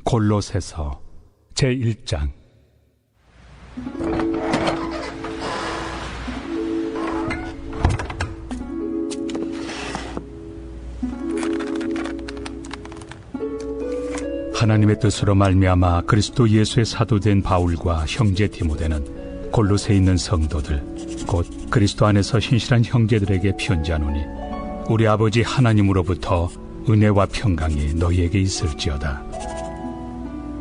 골로새서 제1장. 하나님의 뜻으로 말미암아 그리스도 예수의 사도된 바울과 형제 디모데는 골로새에 있는 성도들 곧 그리스도 안에서 신실한 형제들에게 편지하노니, 우리 아버지 하나님으로부터 은혜와 평강이 너희에게 있을지어다.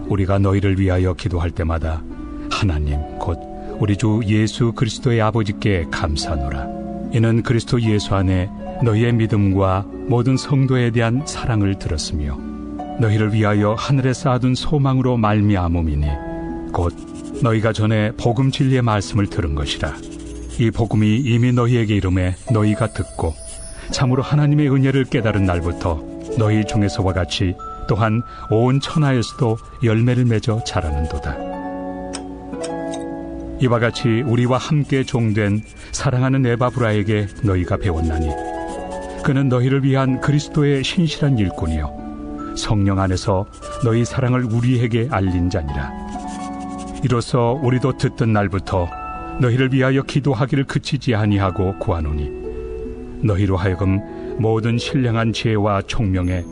우리가 너희를 위하여 기도할 때마다 하나님 곧 우리 주 예수 그리스도의 아버지께 감사하노라. 이는 그리스도 예수 안에 너희의 믿음과 모든 성도에 대한 사랑을 들었으며 너희를 위하여 하늘에 쌓아둔 소망으로 말미암음이니, 곧 너희가 전에 복음 진리의 말씀을 들은 것이라. 이 복음이 이미 너희에게 이름에 너희가 듣고 참으로 하나님의 은혜를 깨달은 날부터 너희 중에서와 같이 또한 온 천하에서도 열매를 맺어 자라는도다. 이와 같이 우리와 함께 종된 사랑하는 에바브라에게 너희가 배웠나니, 그는 너희를 위한 그리스도의 신실한 일꾼이요 성령 안에서 너희 사랑을 우리에게 알린 자니라. 이로써 우리도 듣던 날부터 너희를 위하여 기도하기를 그치지 아니하고 구하노니, 너희로 하여금 모든 신령한 지혜와 총명에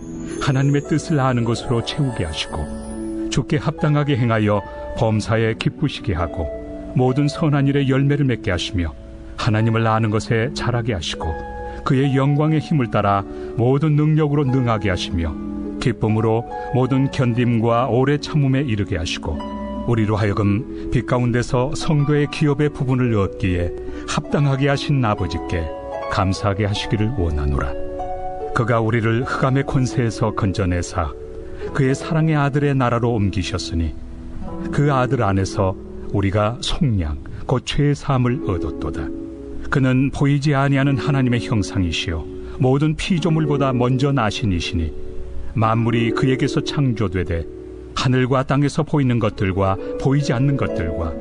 하나님의 뜻을 아는 것으로 채우게 하시고 주께 합당하게 행하여 범사에 기쁘시게 하고 모든 선한 일에 열매를 맺게 하시며 하나님을 아는 것에 자라게 하시고 그의 영광의 힘을 따라 모든 능력으로 능하게 하시며 기쁨으로 모든 견딤과 오래 참음에 이르게 하시고 우리로 하여금 빛 가운데서 성도의 기업의 부분을 얻기에 합당하게 하신 아버지께 감사하게 하시기를 원하노라. 그가 우리를 흑암의 권세에서 건져내사 그의 사랑의 아들의 나라로 옮기셨으니 그 아들 안에서 우리가 속량 곧 죄의 사함을 얻었도다. 그는 보이지 아니하는 하나님의 형상이시요 모든 피조물보다 먼저 나신 이시니, 만물이 그에게서 창조되되 하늘과 땅에서 보이는 것들과 보이지 않는 것들과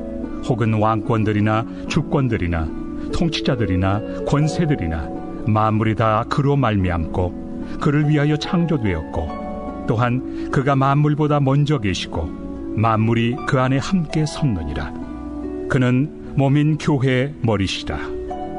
혹은 왕권들이나 주권들이나 통치자들이나 권세들이나 만물이 다 그로 말미암고 그를 위하여 창조되었고, 또한 그가 만물보다 먼저 계시고 만물이 그 안에 함께 섰느니라. 그는 몸인 교회의 머리시라.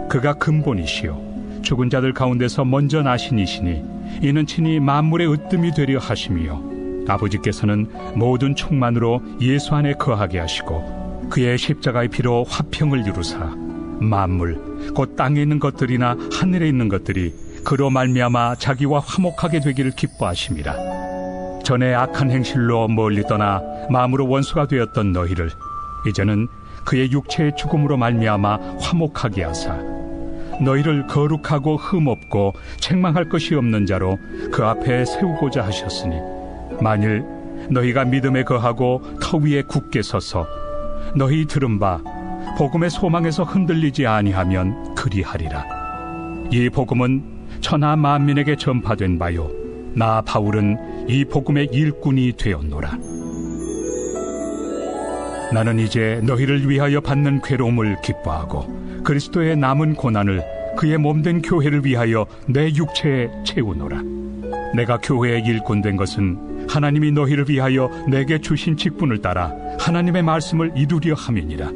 그가 근본이시요 죽은 자들 가운데서 먼저 나신 이시니, 이는 친히 만물의 으뜸이 되려 하심이요 아버지께서는 모든 충만으로 예수 안에 거하게 하시고 그의 십자가의 피로 화평을 이루사 만물 곧 땅에 있는 것들이나 하늘에 있는 것들이 그로 말미암아 자기와 화목하게 되기를 기뻐하심이라. 전에 악한 행실로 멀리 떠나 마음으로 원수가 되었던 너희를 이제는 그의 육체의 죽음으로 말미암아 화목하게 하사 너희를 거룩하고 흠없고 책망할 것이 없는 자로 그 앞에 세우고자 하셨으니, 만일 너희가 믿음에 거하고 터 위에 굳게 서서 너희 들은 바 복음의 소망에서 흔들리지 아니하면 그리하리라. 이 복음은 천하 만민에게 전파된 바요 나 바울은 이 복음의 일꾼이 되었노라. 나는 이제 너희를 위하여 받는 괴로움을 기뻐하고 그리스도의 남은 고난을 그의 몸된 교회를 위하여 내 육체에 채우노라. 내가 교회의 일꾼 된 것은 하나님이 너희를 위하여 내게 주신 직분을 따라 하나님의 말씀을 이루려 함이니라.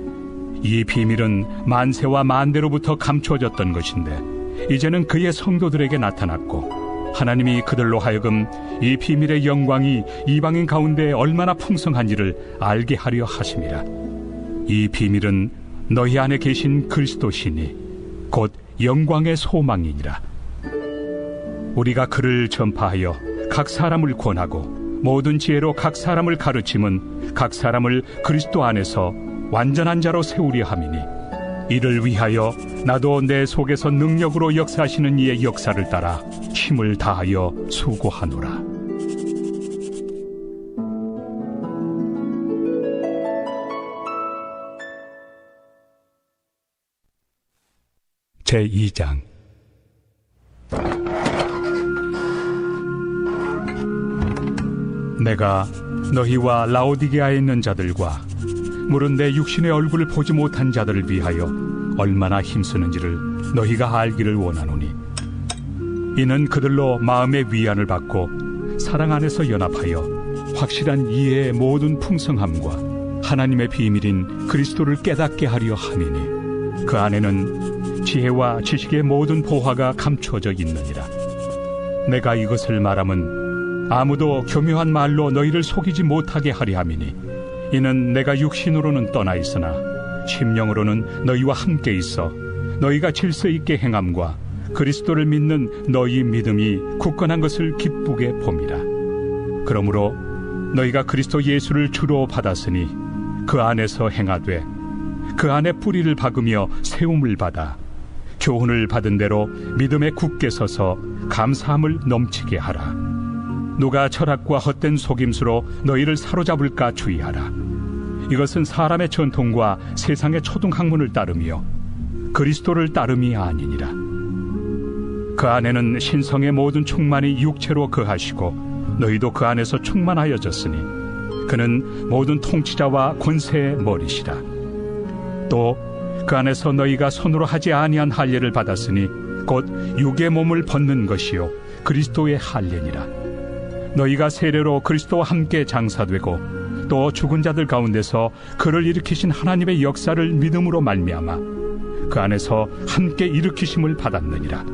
이 비밀은 만세와 만대로부터 감추어졌던 것인데 이제는 그의 성도들에게 나타났고, 하나님이 그들로 하여금 이 비밀의 영광이 이방인 가운데 얼마나 풍성한지를 알게 하려 하심이라. 이 비밀은 너희 안에 계신 그리스도시니 곧 영광의 소망이니라. 우리가 그를 전파하여 각 사람을 권하고 모든 지혜로 각 사람을 가르침은 각 사람을 그리스도 안에서 완전한 자로 세우려 함이니, 이를 위하여 나도 내 속에서 능력으로 역사하시는 이의 역사를 따라 힘을 다하여 수고하노라. 제2장. 내가 너희와 라오디게아에 있는 자들과 물은 내 육신의 얼굴을 보지 못한 자들을 위하여 얼마나 힘쓰는지를 너희가 알기를 원하노니, 이는 그들로 마음의 위안을 받고 사랑 안에서 연합하여 확실한 이해의 모든 풍성함과 하나님의 비밀인 그리스도를 깨닫게 하려 함이니 그 안에는 지혜와 지식의 모든 보화가 감추어져 있느니라. 내가 이것을 말함은 아무도 교묘한 말로 너희를 속이지 못하게 하려 함이니 이는 내가 육신으로는 떠나 있으나 심령으로는 너희와 함께 있어 너희가 질서 있게 행함과 그리스도를 믿는 너희 믿음이 굳건한 것을 기쁘게 봄이라. 그러므로 너희가 그리스도 예수를 주로 받았으니 그 안에서 행하되 그 안에 뿌리를 박으며 세움을 받아 교훈을 받은 대로 믿음에 굳게 서서 감사함을 넘치게 하라. 누가 철학과 헛된 속임수로 너희를 사로잡을까 주의하라. 이것은 사람의 전통과 세상의 초등학문을 따르며 그리스도를 따름이 아니니라. 그 안에는 신성의 모든 충만이 육체로 거하시고 너희도 그 안에서 충만하여졌으니 그는 모든 통치자와 권세의 머리시라. 또 그 안에서 너희가 손으로 하지 아니한 할례를 받았으니 곧 육의 몸을 벗는 것이요 그리스도의 할례니라. 너희가 세례로 그리스도와 함께 장사되고 또 죽은 자들 가운데서 그를 일으키신 하나님의 역사를 믿음으로 말미암아 그 안에서 함께 일으키심을 받았느니라.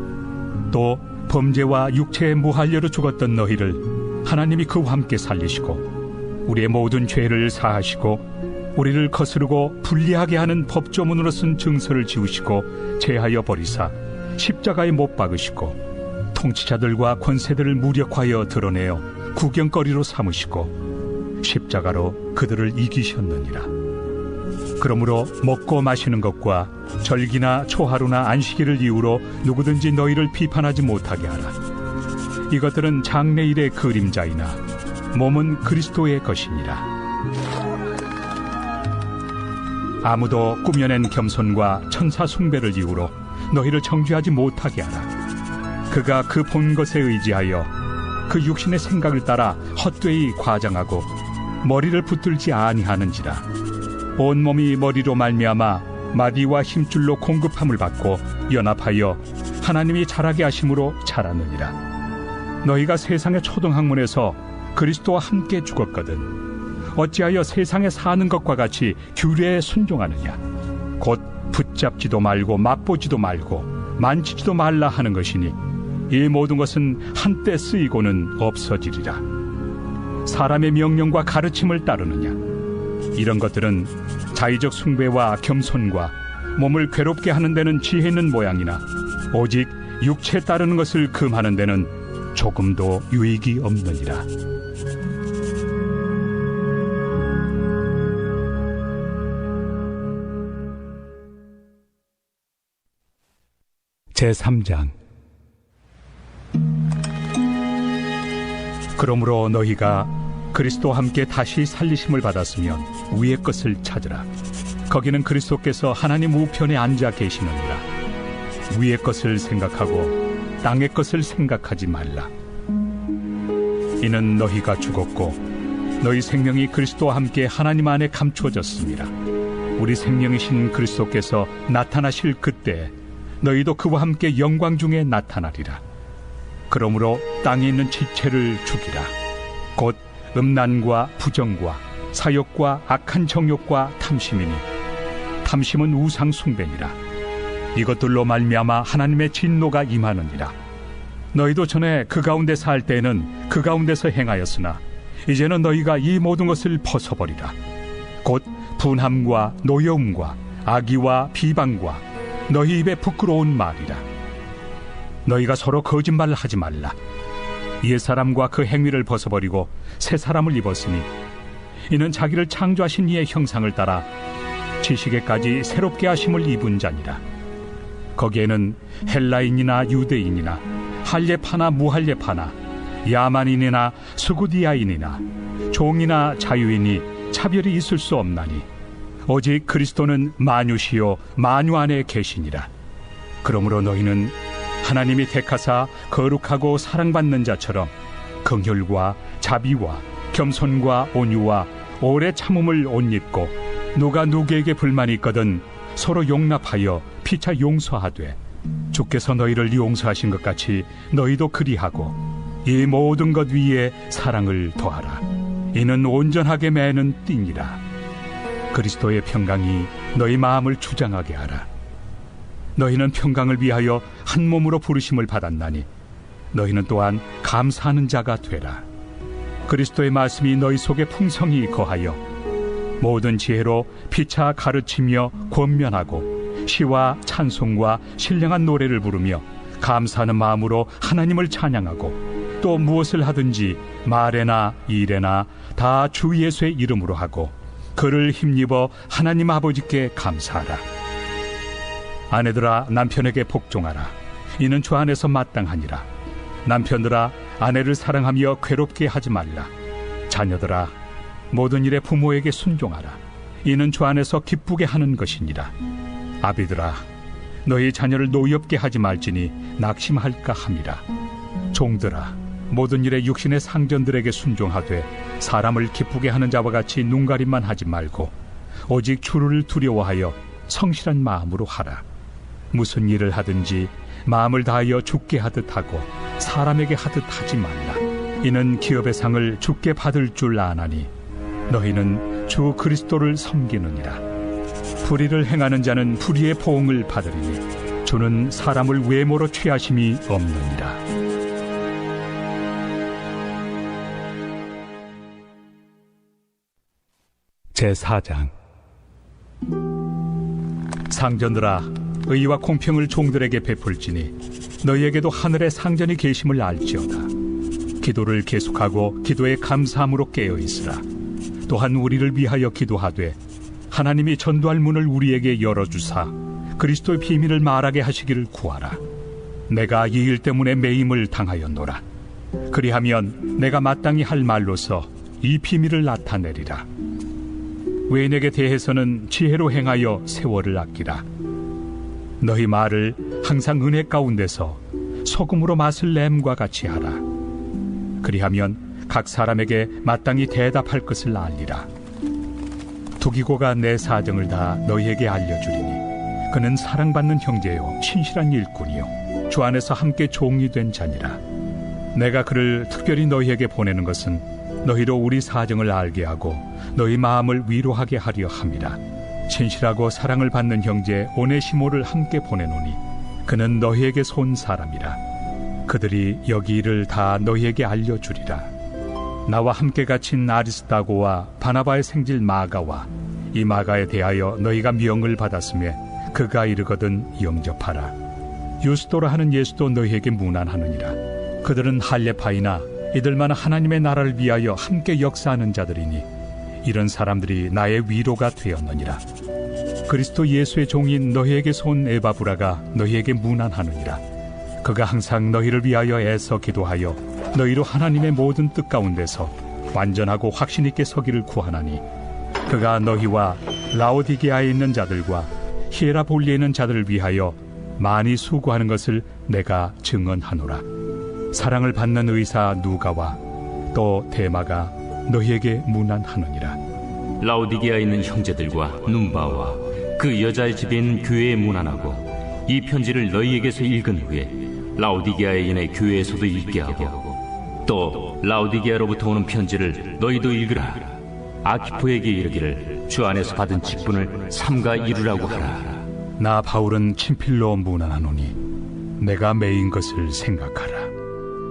또 범죄와 육체의 무할례로 죽었던 너희를 하나님이 그와 함께 살리시고 우리의 모든 죄를 사하시고 우리를 거스르고 불리하게 하는 법조문으로 쓴 증서를 지우시고 제하여 버리사 십자가에 못 박으시고 통치자들과 권세들을 무력하여 드러내어 구경거리로 삼으시고 십자가로 그들을 이기셨느니라. 그러므로 먹고 마시는 것과 절기나 초하루나 안식일을 이유로 누구든지 너희를 비판하지 못하게 하라. 이것들은 장래일의 그림자이나 몸은 그리스도의 것이니라. 아무도 꾸며낸 겸손과 천사 숭배를 이유로 너희를 정죄하지 못하게 하라. 그가 그 본 것에 의지하여 그 육신의 생각을 따라 헛되이 과장하고 머리를 붙들지 아니하는지라. 온몸이 머리로 말미암아 마디와 힘줄로 공급함을 받고 연합하여 하나님이 자라게 하심으로 자라느니라. 너희가 세상의 초등학문에서 그리스도와 함께 죽었거든 어찌하여 세상에 사는 것과 같이 규례에 순종하느냐. 곧 붙잡지도 말고 맛보지도 말고 만지지도 말라 하는 것이니 이 모든 것은 한때 쓰이고는 없어지리라. 사람의 명령과 가르침을 따르느냐. 이런 것들은 자의적 숭배와 겸손과 몸을 괴롭게 하는 데는 지혜 있는 모양이나 오직 육체에 따르는 것을 금하는 데는 조금도 유익이 없느니라. 제3장. 그러므로 너희가 그리스도와 함께 다시 살리심을 받았으면 위의 것을 찾으라. 거기는 그리스도께서 하나님 우편에 앉아 계시느니라. 위의 것을 생각하고 땅의 것을 생각하지 말라. 이는 너희가 죽었고 너희 생명이 그리스도와 함께 하나님 안에 감추어졌습니다. 우리 생명이신 그리스도께서 나타나실 그때 너희도 그와 함께 영광 중에 나타나리라. 그러므로 땅에 있는 지체를 죽이라. 곧 음란과 부정과 사욕과 악한 정욕과 탐심이니 탐심은 우상 숭배니라. 이것들로 말미암아 하나님의 진노가 임하느니라. 너희도 전에 그 가운데 살 때에는 그 가운데서 행하였으나 이제는 너희가 이 모든 것을 벗어버리라. 곧 분함과 노여움과 악의와 비방과 너희 입에 부끄러운 말이라. 너희가 서로 거짓말을 하지 말라. 옛사람과 그 행위를 벗어버리고 새 사람을 입었으니 이는 자기를 창조하신 이의 형상을 따라 지식에까지 새롭게 하심을 입은 자니라. 거기에는 헬라인이나 유대인이나 할례파나 무할례파나 야만인이나 수구디아인이나 종이나 자유인이 차별이 있을 수 없나니 오직 그리스도는 만유시요 만유 안에 계시니라. 그러므로 너희는 하나님이 택하사 거룩하고 사랑받는 자처럼 긍휼과 자비와 겸손과 온유와 오래 참음을 옷 입고 누가 누구에게 불만이 있거든 서로 용납하여 피차 용서하되 주께서 너희를 용서하신 것 같이 너희도 그리하고 이 모든 것 위에 사랑을 더하라. 이는 온전하게 매는 띠니라. 그리스도의 평강이 너희 마음을 주장하게 하라. 너희는 평강을 위하여 한 몸으로 부르심을 받았나니 너희는 또한 감사하는 자가 되라. 그리스도의 말씀이 너희 속에 풍성히 거하여 모든 지혜로 피차 가르치며 권면하고 시와 찬송과 신령한 노래를 부르며 감사하는 마음으로 하나님을 찬양하고 또 무엇을 하든지 말에나 일에나 다 주 예수의 이름으로 하고 그를 힘입어 하나님 아버지께 감사하라. 아내들아 남편에게 복종하라. 이는 주 안에서 마땅하니라. 남편들아 아내를 사랑하며 괴롭게 하지 말라. 자녀들아 모든 일에 부모에게 순종하라. 이는 주 안에서 기쁘게 하는 것이니라. 아비들아 너희 자녀를 노엽게 하지 말지니 낙심할까 함이라. 종들아 모든 일에 육신의 상전들에게 순종하되 사람을 기쁘게 하는 자와 같이 눈가림만 하지 말고 오직 주를 두려워하여 성실한 마음으로 하라. 무슨 일을 하든지 마음을 다하여 주께 하듯 하고 사람에게 하듯 하지 말라. 이는 기업의 상을 주께 받을 줄 아나니 너희는 주 그리스도를 섬기느니라. 불의를 행하는 자는 불의의 보응을 받으리니 주는 사람을 외모로 취하심이 없느니라. 제4장. 상전들아 의와 공평을 종들에게 베풀지니 너희에게도 하늘의 상전이 계심을 알지어다. 기도를 계속하고 기도에 감사함으로 깨어있으라. 또한 우리를 위하여 기도하되 하나님이 전도할 문을 우리에게 열어주사 그리스도의 비밀을 말하게 하시기를 구하라. 내가 이 일 때문에 매임을 당하였노라. 그리하면 내가 마땅히 할 말로서 이 비밀을 나타내리라. 외인에게 대해서는 지혜로 행하여 세월을 아끼라. 너희 말을 항상 은혜 가운데서 소금으로 맛을 냄과 같이 하라. 그리하면 각 사람에게 마땅히 대답할 것을 알리라. 두기고가 내 사정을 다 너희에게 알려주리니 그는 사랑받는 형제요 신실한 일꾼이요 주 안에서 함께 종이 된 자니라. 내가 그를 특별히 너희에게 보내는 것은 너희로 우리 사정을 알게 하고 너희 마음을 위로하게 하려 함이라. 신실하고 사랑을 받는 형제 오네시모를 함께 보내노니 그는 너희에게 온 사람이라. 그들이 여기 일을 다 너희에게 알려주리라. 나와 함께 갇힌 아리스다고와 바나바의 생질 마가와 이 마가에 대하여 너희가 명을 받았으며 그가 이르거든 영접하라. 유스도라 하는 예수도 너희에게 문안하느니라. 그들은 할레파이나 이들만 하나님의 나라를 위하여 함께 역사하는 자들이니 이런 사람들이 나의 위로가 되었느니라. 그리스도 예수의 종인 너희에게서 온 에바브라가 너희에게 문안하느니라. 그가 항상 너희를 위하여 애써 기도하여 너희로 하나님의 모든 뜻 가운데서 완전하고 확신 있게 서기를 구하나니 그가 너희와 라오디게아에 있는 자들과 히에라볼리에 있는 자들을 위하여 많이 수고하는 것을 내가 증언하노라. 사랑을 받는 의사 누가와 또 데마가 너희에게 문안하느니라. 라오디게아에 있는 형제들과 눈바와 그 여자의 집에 있는 교회에 문안하고 이 편지를 너희에게서 읽은 후에 라오디게아에 인해 교회에서도 읽게 하고 또 라오디게아로부터 오는 편지를 너희도 읽으라. 아키포에게 이르기를 주 안에서 받은 직분을 삼가 이루라고 하라. 나 바울은 친필로 문안하노니 내가 매인 것을 생각하라.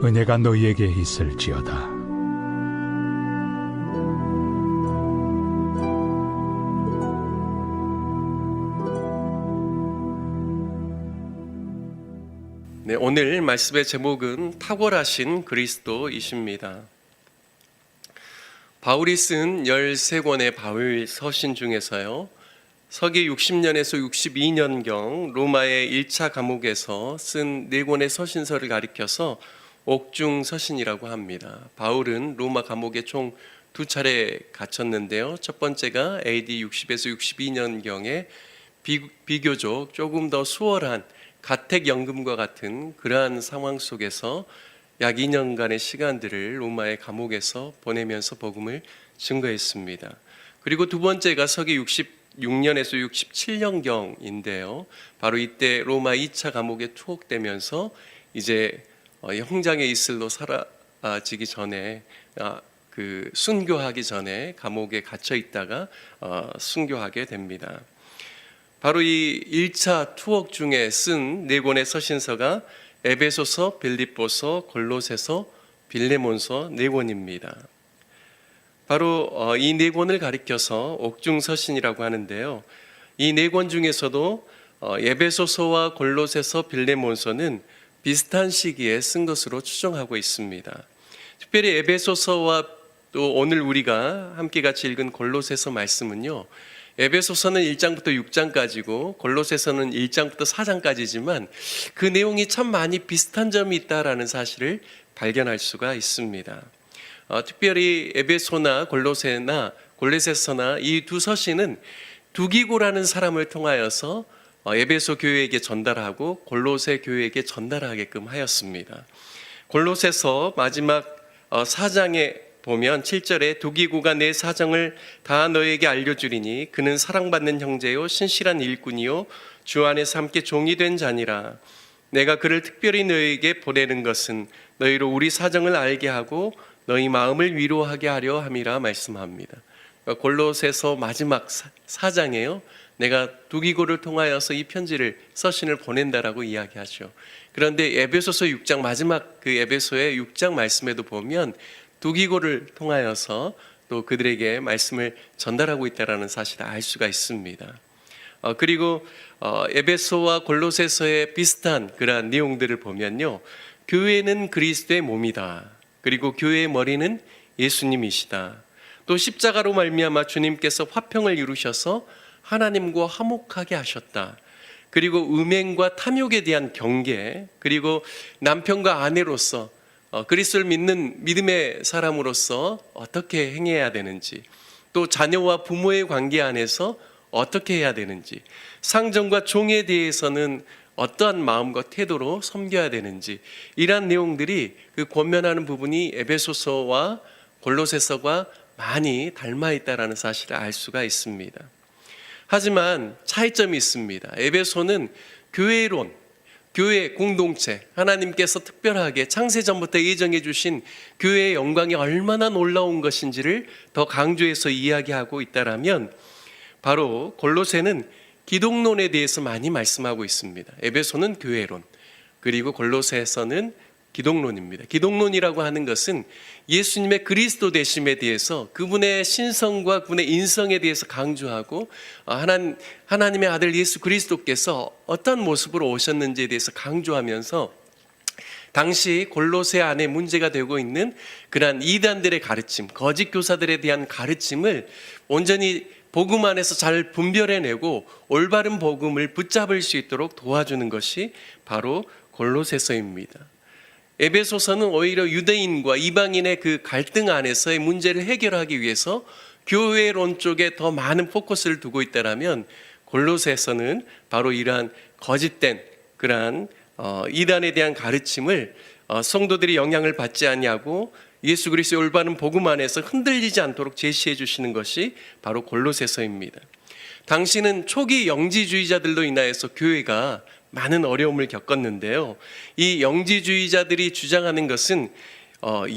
은혜가 너희에게 있을지어다. 네, 오늘 말씀의 제목은 탁월하신 그리스도이십니다. 바울이 쓴 13권의 바울 서신 중에서요, 서기 60년에서 62년경 로마의 1차 감옥에서 쓴 4권의 서신서를 가리켜서 옥중 서신이라고 합니다. 바울은 로마 감옥에 총 2차례 갇혔는데요. 첫 번째가 AD 60에서 62년경에 비교적 조금 더 수월한 가택연금과 같은 그러한 상황 속에서 약 2년간의 시간들을 로마의 감옥에서 보내면서 복음을 증거했습니다. 그리고 두 번째가 서기 66년에서 67년경인데요. 바로 이때 로마 2차 감옥에 투옥되면서 이제 형장의 이슬로 사라지기 전에 그 순교하기 전에 감옥에 갇혀 있다가 순교하게 됩니다. 바로 이 1차 투옥 중에 쓴 네 권의 서신서가 에베소서, 빌립보서, 골로새서, 빌레몬서 네 권입니다. 바로 이 네 권을 가리켜서 옥중 서신이라고 하는데요. 이 네 권 중에서도 에베소서와 골로새서, 빌레몬서는 비슷한 시기에 쓴 것으로 추정하고 있습니다. 특별히 에베소서와 또 오늘 우리가 함께 같이 읽은 골로새서 말씀은요, 에베소서는 1장부터 6장까지고 골로새서는 1장부터 4장까지지만 그 내용이 참 많이 비슷한 점이 있다라는 사실을 발견할 수가 있습니다. 특별히 에베소나 골로새나 골로새서나 이 두 서신은 두기고라는 사람을 통하여서 에베소 교회에게 전달하고 골로새 교회에게 전달하게끔 하였습니다. 골로새서 마지막 4장에 보면 7절에 두기고가 내 사정을 다 너에게 알려주리니 그는 사랑받는 형제요 신실한 일꾼이요 주 안에서 함께 종이 된 자니라. 내가 그를 특별히 너에게 보내는 것은 너희로 우리 사정을 알게 하고 너희 마음을 위로하게 하려 함이라 말씀합니다. 골로새서 마지막 4장에요. 내가 두기고를 통하여서 이 편지를 서신을 보낸다라고 이야기하죠. 그런데 에베소서 6장 마지막 그 에베소의 6장 말씀에도 보면 두기고를 통하여서 또 그들에게 말씀을 전달하고 있다라는 사실을 알 수가 있습니다. 그리고 에베소와 골로새서의 비슷한 그러한 내용들을 보면요, 교회는 그리스도의 몸이다. 그리고 교회의 머리는 예수님이시다. 또 십자가로 말미암아 주님께서 화평을 이루셔서 하나님과 화목하게 하셨다. 그리고 음행과 탐욕에 대한 경계, 그리고 남편과 아내로서 그리스도를 믿는 믿음의 사람으로서 어떻게 행해야 되는지, 또 자녀와 부모의 관계 안에서 어떻게 해야 되는지, 상전과 종에 대해서는 어떠한 마음과 태도로 섬겨야 되는지, 이러한 내용들이 그 권면하는 부분이 에베소서와 골로새서가 많이 닮아 있다라는 사실을 알 수가 있습니다. 하지만 차이점이 있습니다. 에베소는 교회론, 교회 공동체, 하나님께서 특별하게 창세전부터 예정해 주신 교회의 영광이 얼마나 놀라운 것인지를 더 강조해서 이야기하고 있다라면, 바로 골로새는 기독론에 대해서 많이 말씀하고 있습니다. 에베소는 교회론, 그리고 골로새서는 기독론입니다. 기독론이라고 하는 것은 예수님의 그리스도 되심에 대해서, 그분의 신성과 그분의 인성에 대해서 강조하고, 하나님의 아들 예수 그리스도께서 어떤 모습으로 오셨는지에 대해서 강조하면서 당시 골로새 안에 문제가 되고 있는 그러한 이단들의 가르침, 거짓 교사들에 대한 가르침을 온전히 복음 안에서 잘 분별해내고 올바른 복음을 붙잡을 수 있도록 도와주는 것이 바로 골로새서입니다. 에베소서는 오히려 유대인과 이방인의 그 갈등 안에서의 문제를 해결하기 위해서 교회론 쪽에 더 많은 포커스를 두고 있다라면, 골로새서는 바로 이러한 거짓된 그러한 이단에 대한 가르침을 성도들이 영향을 받지 아니하고 예수 그리스도의 올바른 복음 안에서 흔들리지 않도록 제시해 주시는 것이 바로 골로새서입니다. 당시는 초기 영지주의자들로 인하여서 교회가 많은 어려움을 겪었는데요, 이 영지주의자들이 주장하는 것은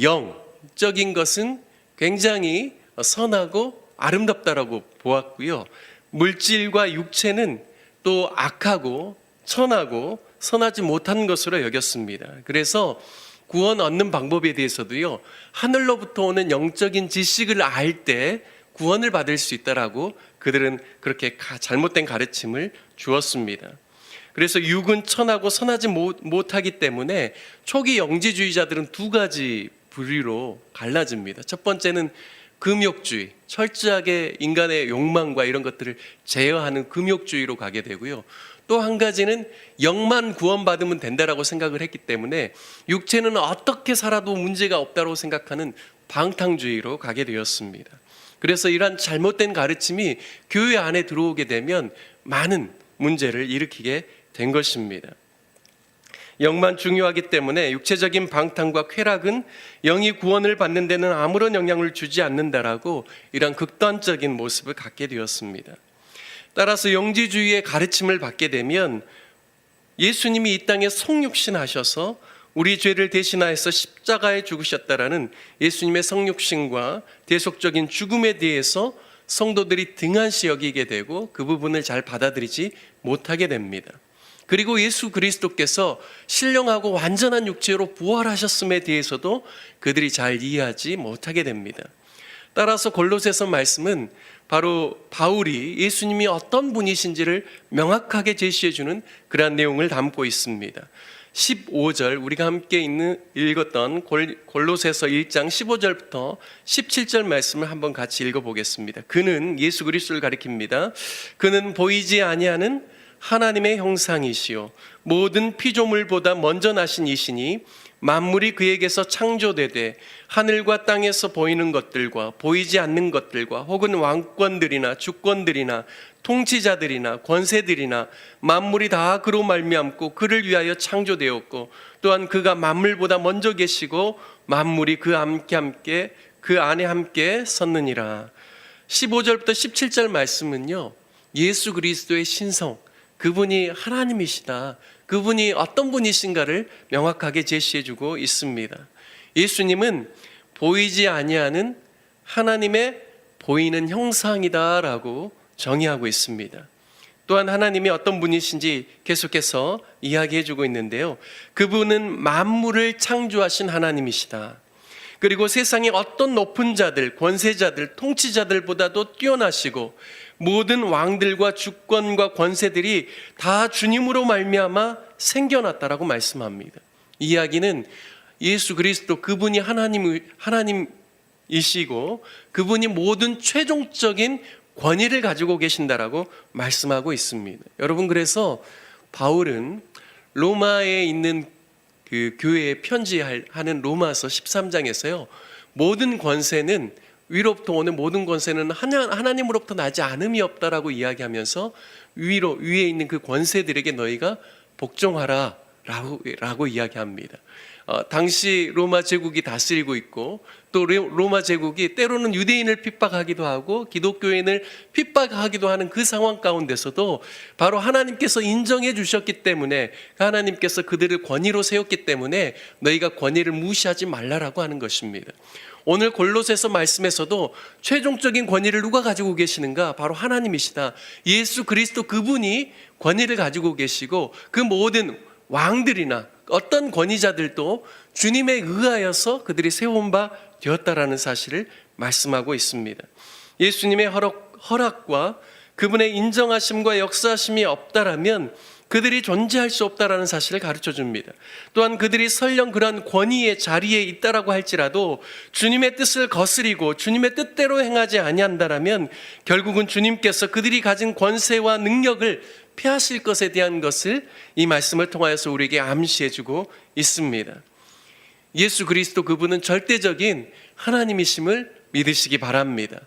영적인 것은 굉장히 선하고 아름답다라고 보았고요, 물질과 육체는 또 악하고 천하고 선하지 못한 것으로 여겼습니다. 그래서 구원 얻는 방법에 대해서도요, 하늘로부터 오는 영적인 지식을 알 때 구원을 받을 수 있다라고 그들은 그렇게 잘못된 가르침을 주었습니다. 그래서 육은 천하고 선하지 못하기 때문에 초기 영지주의자들은 두 가지 부류로 갈라집니다. 첫 번째는 금욕주의, 철저하게 인간의 욕망과 이런 것들을 제어하는 금욕주의로 가게 되고요, 또 한 가지는 영만 구원받으면 된다라고 생각을 했기 때문에 육체는 어떻게 살아도 문제가 없다고 생각하는 방탕주의로 가게 되었습니다. 그래서 이러한 잘못된 가르침이 교회 안에 들어오게 되면 많은 문제를 일으키게 된 것입니다. 영만 중요하기 때문에 육체적인 방탕과 쾌락은 영이 구원을 받는 데는 아무런 영향을 주지 않는다라고 이런 극단적인 모습을 갖게 되었습니다. 따라서 영지주의의 가르침을 받게 되면 예수님이 이 땅에 성육신하셔서 우리 죄를 대신하여서 십자가에 죽으셨다라는 예수님의 성육신과 대속적인 죽음에 대해서 성도들이 등한시 여기게 되고 그 부분을 잘 받아들이지 못하게 됩니다. 그리고 예수 그리스도께서 신령하고 완전한 육체로 부활하셨음에 대해서도 그들이 잘 이해하지 못하게 됩니다. 따라서 골로새서 말씀은 바로 바울이 예수님이 어떤 분이신지를 명확하게 제시해주는 그러한 내용을 담고 있습니다. 15절 우리가 함께 읽었던 골로새서 1장 15절부터 17절 말씀을 한번 같이 읽어보겠습니다. 그는 예수 그리스도를 가리킵니다. 그는 보이지 아니하는 하나님의 형상이시요 모든 피조물보다 먼저 나신 이시니 만물이 그에게서 창조되되 하늘과 땅에서 보이는 것들과 보이지 않는 것들과 혹은 왕권들이나 주권들이나 통치자들이나 권세들이나 만물이 다 그로 말미암고 그를 위하여 창조되었고 또한 그가 만물보다 먼저 계시고 만물이 그 안에 함께 섰느니라. 15절부터 17절 말씀은요, 예수 그리스도의 신성, 그분이 하나님이시다, 그분이 어떤 분이신가를 명확하게 제시해주고 있습니다. 예수님은 보이지 아니하는 하나님의 보이는 형상이다라고 정의하고 있습니다. 또한 하나님이 어떤 분이신지 계속해서 이야기해주고 있는데요, 그분은 만물을 창조하신 하나님이시다. 그리고 세상의 어떤 높은 자들, 권세자들, 통치자들보다도 뛰어나시고 모든 왕들과 주권과 권세들이 다 주님으로 말미암아 생겨났다라고 말씀합니다. 이 이야기는 예수 그리스도 그분이 하나님이시고 그분이 모든 최종적인 권위를 가지고 계신다라고 말씀하고 있습니다. 여러분, 그래서 바울은 로마에 있는 그 교회에 편지하는 로마서 13장에서요, 모든 권세는 위로부터 오는 모든 권세는 하나님으로부터 나지 않음이 없다라고 이야기하면서 위에 있는 그 권세들에게 너희가 복종하라 라고 이야기합니다. 당시 로마 제국이 다스리고 있고 또 로마 제국이 때로는 유대인을 핍박하기도 하고 기독교인을 핍박하기도 하는 그 상황 가운데서도 바로 하나님께서 인정해 주셨기 때문에, 하나님께서 그들을 권위로 세웠기 때문에 너희가 권위를 무시하지 말라라고 하는 것입니다. 오늘 골로새서 말씀에서도 최종적인 권위를 누가 가지고 계시는가? 바로 하나님이시다. 예수 그리스도 그분이 권위를 가지고 계시고 그 모든 왕들이나 어떤 권위자들도 주님에 의하여서 그들이 세운 바 되었다라는 사실을 말씀하고 있습니다. 예수님의 허락과 그분의 인정하심과 역사하심이 없다라면 그들이 존재할 수 없다라는 사실을 가르쳐 줍니다. 또한 그들이 설령 그러한 권위의 자리에 있다라고 할지라도 주님의 뜻을 거스리고 주님의 뜻대로 행하지 아니한다라면 결국은 주님께서 그들이 가진 권세와 능력을 폐하실 것에 대한 것을 이 말씀을 통하여서 우리에게 암시해 주고 있습니다. 예수 그리스도 그분은 절대적인 하나님이심을 믿으시기 바랍니다.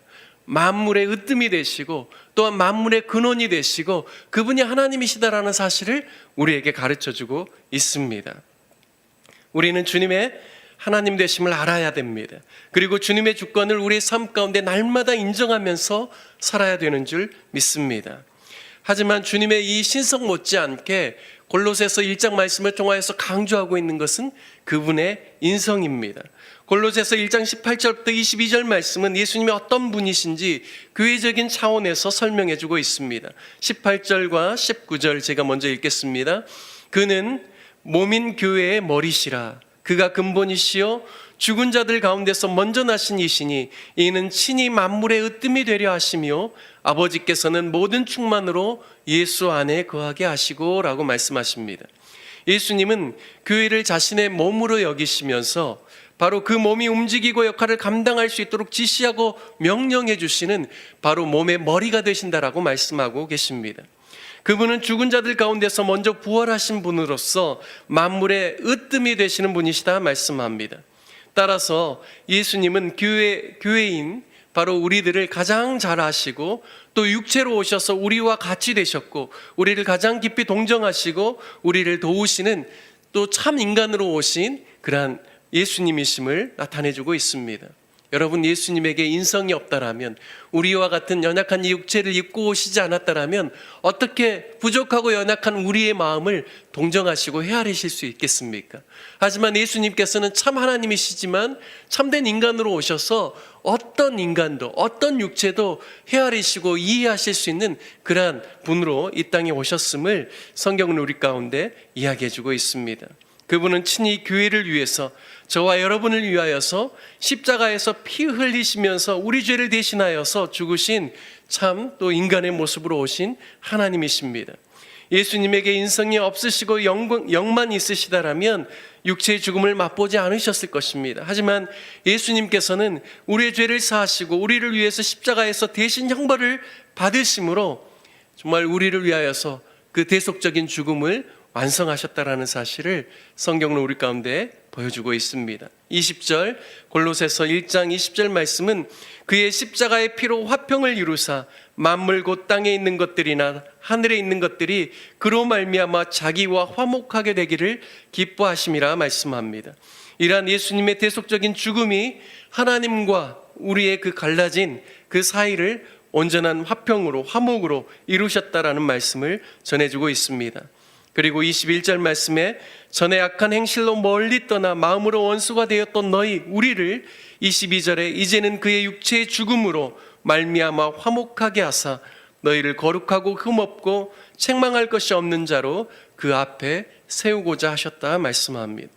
만물의 으뜸이 되시고 또한 만물의 근원이 되시고 그분이 하나님이시다라는 사실을 우리에게 가르쳐주고 있습니다. 우리는 주님의 하나님 되심을 알아야 됩니다. 그리고 주님의 주권을 우리의 삶 가운데 날마다 인정하면서 살아야 되는 줄 믿습니다. 하지만 주님의 이 신성 못지않게 골로새서 1장 말씀을 통하여서 강조하고 있는 것은 그분의 인성입니다. 골로새서 1장 18절부터 22절 말씀은 예수님이 어떤 분이신지 교회적인 차원에서 설명해 주고 있습니다. 18절과 19절 제가 먼저 읽겠습니다. 그는 몸인 교회의 머리시라. 그가 근본이시요 죽은 자들 가운데서 먼저 나신 이시니 이는 친히 만물의 으뜸이 되려 하시며 아버지께서는 모든 충만으로 예수 안에 거하게 하시고 라고 말씀하십니다. 예수님은 교회를 자신의 몸으로 여기시면서 바로 그 몸이 움직이고 역할을 감당할 수 있도록 지시하고 명령해 주시는 바로 몸의 머리가 되신다라고 말씀하고 계십니다. 그분은 죽은 자들 가운데서 먼저 부활하신 분으로서 만물의 으뜸이 되시는 분이시다 말씀합니다. 따라서 예수님은 교회인 바로 우리들을 가장 잘 아시고 또 육체로 오셔서 우리와 같이 되셨고 우리를 가장 깊이 동정하시고 우리를 도우시는 또 참 인간으로 오신 그러한 예수님이심을 나타내주고 있습니다. 여러분, 예수님에게 인성이 없다라면, 우리와 같은 연약한 이 육체를 입고 오시지 않았다라면 어떻게 부족하고 연약한 우리의 마음을 동정하시고 헤아리실 수 있겠습니까? 하지만 예수님께서는 참 하나님이시지만 참된 인간으로 오셔서 어떤 인간도 어떤 육체도 헤아리시고 이해하실 수 있는 그러한 분으로 이 땅에 오셨음을 성경은 우리 가운데 이야기해주고 있습니다. 그분은 친히 교회를 위해서, 저와 여러분을 위하여서 십자가에서 피 흘리시면서 우리 죄를 대신하여서 죽으신 참 또 인간의 모습으로 오신 하나님이십니다. 예수님에게 인성이 없으시고 영만 있으시다라면 육체의 죽음을 맛보지 않으셨을 것입니다. 하지만 예수님께서는 우리의 죄를 사하시고 우리를 위해서 십자가에서 대신 형벌을 받으심으로 정말 우리를 위하여서 그 대속적인 죽음을 완성하셨다라는 사실을 성경은 우리 가운데 보여주고 있습니다. 20절 골로새서 1장 20절 말씀은 그의 십자가의 피로 화평을 이루사 만물 곧 땅에 있는 것들이나 하늘에 있는 것들이 그로 말미암아 자기와 화목하게 되기를 기뻐하심이라 말씀합니다. 이러한 예수님의 대속적인 죽음이 하나님과 우리의 그 갈라진 그 사이를 온전한 화평으로 화목으로 이루셨다라는 말씀을 전해주고 있습니다. 그리고 21절 말씀에 전에 악한 행실로 멀리 떠나 마음으로 원수가 되었던 너희 우리를 22절에 이제는 그의 육체의 죽음으로 말미암아 화목하게 하사 너희를 거룩하고 흠없고 책망할 것이 없는 자로 그 앞에 세우고자 하셨다 말씀합니다.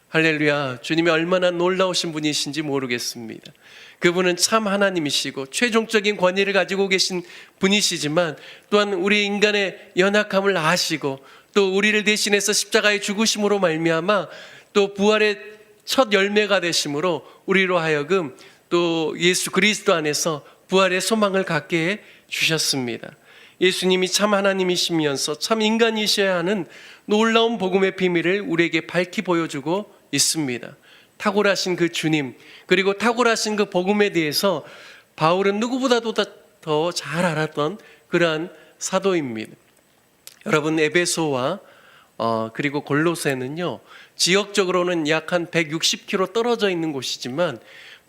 할렐루야. 주님이 얼마나 놀라우신 분이신지 모르겠습니다. 그분은 참 하나님이시고 최종적인 권위를 가지고 계신 분이시지만 또한 우리 인간의 연약함을 아시고 또 우리를 대신해서 십자가에 죽으심으로 말미암아 또 부활의 첫 열매가 되심으로 우리로 하여금 또 예수 그리스도 안에서 부활의 소망을 갖게 해 주셨습니다. 예수님이 참 하나님이시면서 참 인간이셔야 하는 놀라운 복음의 비밀을 우리에게 밝히 보여주고 있습니다. 탁월하신 그 주님, 그리고 탁월하신 그 복음에 대해서 바울은 누구보다도 더 잘 알았던 그러한 사도입니다. 여러분, 에베소와 그리고 골로새는요, 지역적으로는 약 한 160km 떨어져 있는 곳이지만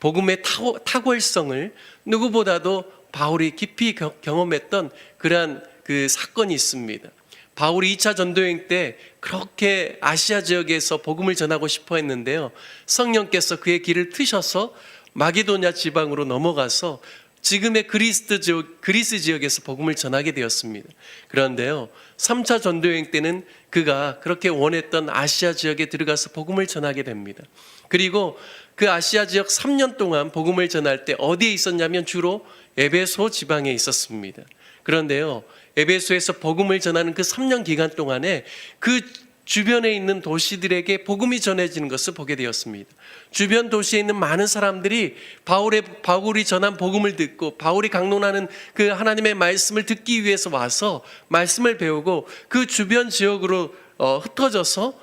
복음의 탁월성을 누구보다도 바울이 깊이 경험했던 그러한 그 사건이 있습니다. 바울이 2차 전도여행 때 그렇게 아시아 지역에서 복음을 전하고 싶어 했는데요, 성령께서 그의 길을 트셔서 마게도냐 지방으로 넘어가서 지금의 그리스 지역에서 복음을 전하게 되었습니다. 그런데요, 3차 전도여행 때는 그가 그렇게 원했던 아시아 지역에 들어가서 복음을 전하게 됩니다. 그리고 그 아시아 지역 3년 동안 복음을 전할 때 어디에 있었냐면 주로 에베소 지방에 있었습니다. 그런데요, 에베소에서 복음을 전하는 그 3년 기간 동안에 그 주변에 있는 도시들에게 복음이 전해지는 것을 보게 되었습니다. 주변 도시에 있는 많은 사람들이 바울이 전한 복음을 듣고 바울이 강론하는 그 하나님의 말씀을 듣기 위해서 와서 말씀을 배우고 그 주변 지역으로 흩어져서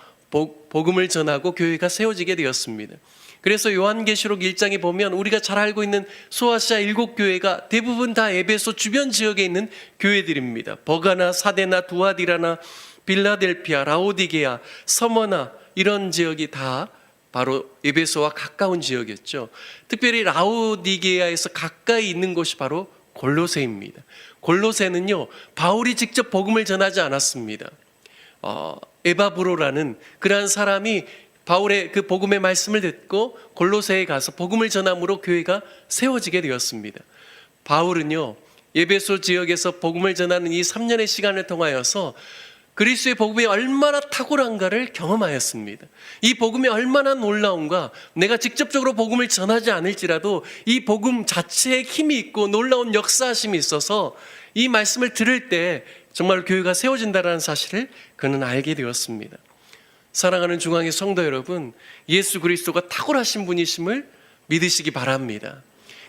복음을 전하고 교회가 세워지게 되었습니다. 그래서 요한계시록 1장에 보면 우리가 잘 알고 있는 소아시아 7교회가 대부분 다 에베소 주변 지역에 있는 교회들입니다. 버가나, 사데나, 두아디라나, 빌라델피아, 라오디게아, 서머나, 이런 지역이 다 바로 에베소와 가까운 지역이었죠. 특별히 라오디게아에서 가까이 있는 곳이 바로 골로새입니다. 골로새는요, 바울이 직접 복음을 전하지 않았습니다. 에바브로라는 그러한 사람이 바울의 그 복음의 말씀을 듣고 골로새에 가서 복음을 전함으로 교회가 세워지게 되었습니다. 바울은요, 에베소 지역에서 복음을 전하는 이 3년의 시간을 통하여서 그리스도의 복음이 얼마나 탁월한가를 경험하였습니다. 이 복음이 얼마나 놀라운가, 내가 직접적으로 복음을 전하지 않을지라도 이 복음 자체에 힘이 있고 놀라운 역사하심이 있어서 이 말씀을 들을 때 정말 교회가 세워진다는 사실을 그는 알게 되었습니다. 사랑하는 중앙의 성도 여러분, 예수 그리스도가 탁월하신 분이심을 믿으시기 바랍니다.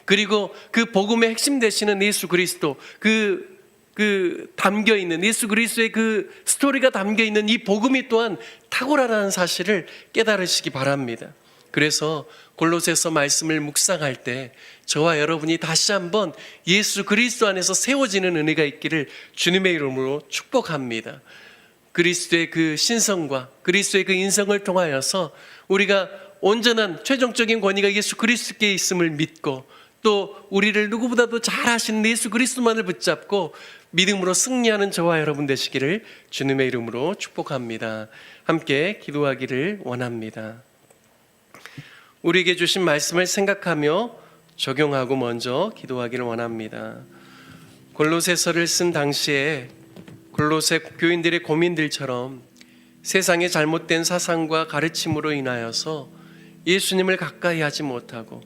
그리고 그 복음의 핵심 되시는 예수 그리스도, 그 담겨있는 예수 그리스도의 그 스토리가 담겨있는 이 복음이 또한 탁월하다는 사실을 깨달으시기 바랍니다. 그래서 골로새서 말씀을 묵상할 때 저와 여러분이 다시 한번 예수 그리스도 안에서 세워지는 은혜가 있기를 주님의 이름으로 축복합니다. 그리스도의 그 신성과 그리스도의 그 인성을 통하여서 우리가 온전한 최종적인 권위가 예수 그리스도께 있음을 믿고 또 우리를 누구보다도 잘 아시는 예수 그리스도만을 붙잡고 믿음으로 승리하는 저와 여러분 되시기를 주님의 이름으로 축복합니다. 함께 기도하기를 원합니다. 우리에게 주신 말씀을 생각하며 적용하고 먼저 기도하기를 원합니다. 골로새서를 쓴 당시에 골로새 교인들의 고민들처럼 세상의 잘못된 사상과 가르침으로 인하여서 예수님을 가까이 하지 못하고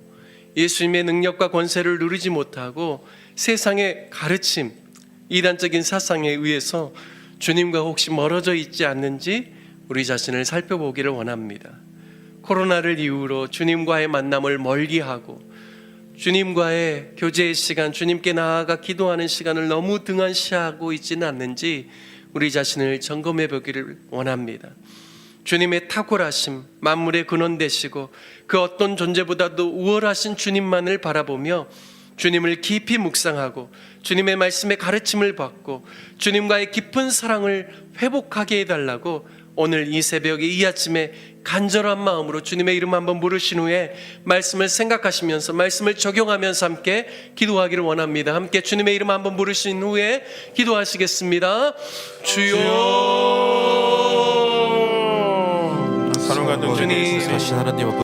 예수님의 능력과 권세를 누리지 못하고 세상의 가르침, 이단적인 사상에 의해서 주님과 혹시 멀어져 있지 않는지 우리 자신을 살펴보기를 원합니다. 코로나를 이유로 주님과의 만남을 멀리하고 주님과의 교제의 시간, 주님께 나아가 기도하는 시간을 너무 등한시하고 있지는 않는지 우리 자신을 점검해 보기를 원합니다. 주님의 탁월하심, 만물의 근원 되시고 그 어떤 존재보다도 우월하신 주님만을 바라보며 주님을 깊이 묵상하고 주님의 말씀의 가르침을 받고 주님과의 깊은 사랑을 회복하게 해달라고 오늘 이 새벽에 이 아침에 간절한 마음으로 주님의 이름 한번 부르신 후에 말씀을 생각하시면서 말씀을 적용하면서 함께 기도하기를 원합니다. 함께 주님의 이름 한번 부르신 후에 기도하시겠습니다. 주여, 사랑과 주님, 사신 하나님 앞에